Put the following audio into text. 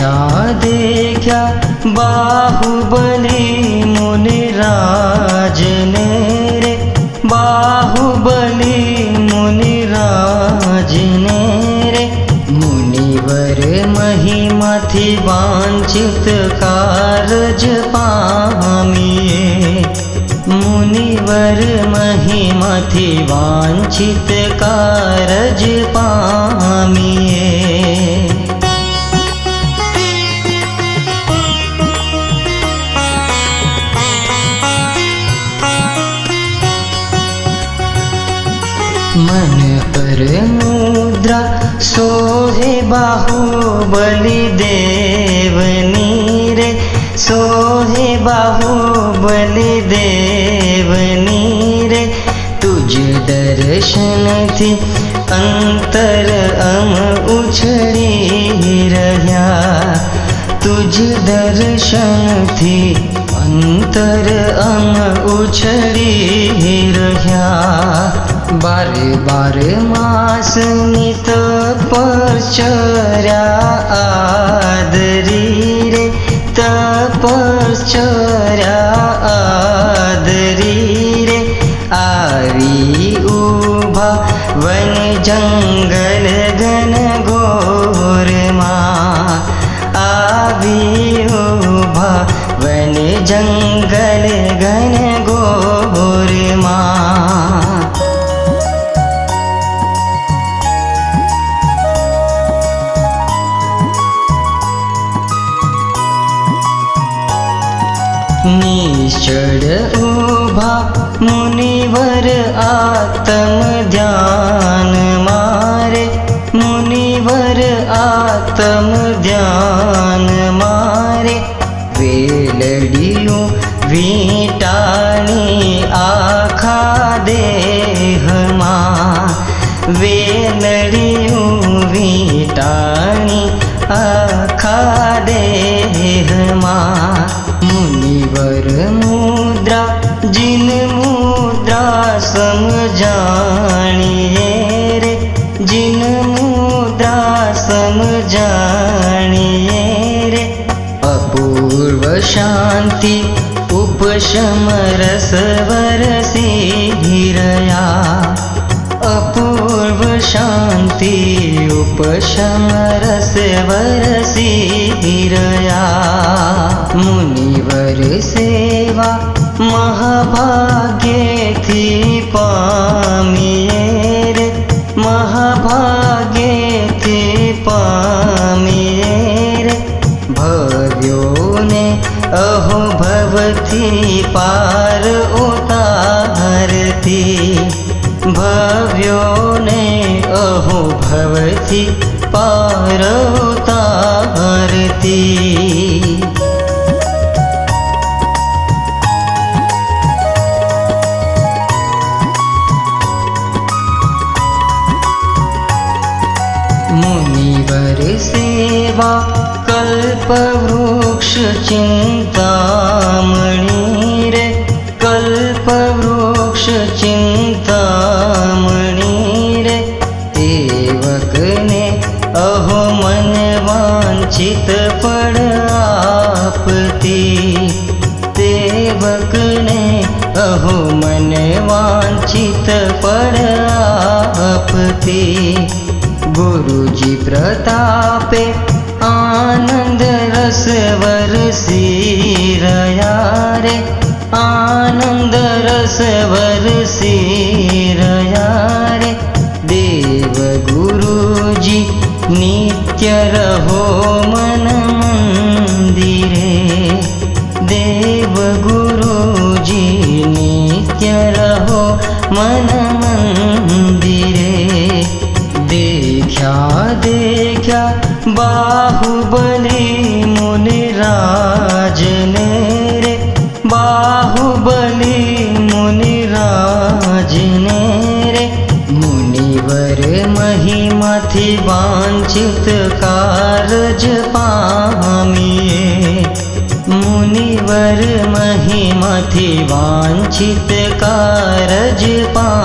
देख्या बाहुबली मुनिराज ने रे, बाहुबली मुनिराज ने रे। मुनिवर महिमा थी वांछित कारज पामिए, मुनिवर महिमा थी वांछित कारज पामिए। मन पर मुद्रा सोहे बाहुबली देवनी रे, सोहे बाहुबली देवनी रे। तुझ दर्शन थी अंतर अम उछड़ी रह्या, तुझ दर्शन थी अंतर अम उछड़ी रह्या। बारे बारे मास नित परचर्या आदरी रे, तपश्चर्या आदरी रे। आवी उभा वन जंगल घन घोर मां, आवी उभा वन जंगल घन घोर मां। निश्चल उभा मुनिवर आत्म ध्यान मारे, मुनिवर आत्म ध्यान मारे। वेलड़ियों वीटानी आखा देह मां, वेलड़ियों वीटानी आखा देह मां। मुनिवर मुद्रा जिन मुद्रा समझाणिए रे, जिन मुद्रा समझाणिए रे। अपूर्व शांति उपशम रस वरसी रया, अपूर्व शांति उपशम रस वरसी रया। मुनिवर सेवा महाभाग्य थी पामिए रे, महाभाग्य थी पामिए रे। भव्यों ने अहो भवथी पार उतारती, भव्यों ने अहो भवथी पार उतारती। मुनिवर सेवा कल्पवृक्ष चिंतामणि रे, कल्पवृक्ष चिंतामणि रे। सेवक ने अहो मन वांछित पड़ आपती, सेवक ने अहो मन वांछित पड़ आपती। गुरुजी प्रतापे आनंद रस वरसी रया रे, आनंद रस वरसी रया रे। देव गुरुजी नित्य रहो मन मंदिरे, देव गुरुजी नित्य रहो मन मंदिरे। देखा देखा बाहुबली मुनिराज ने रे, बाहुबली मुनिराज ने रे। मुनिवर महिमा थी वांछित कारज पामिए, मुनिवर महिमा थी वांछित कारज पामिए।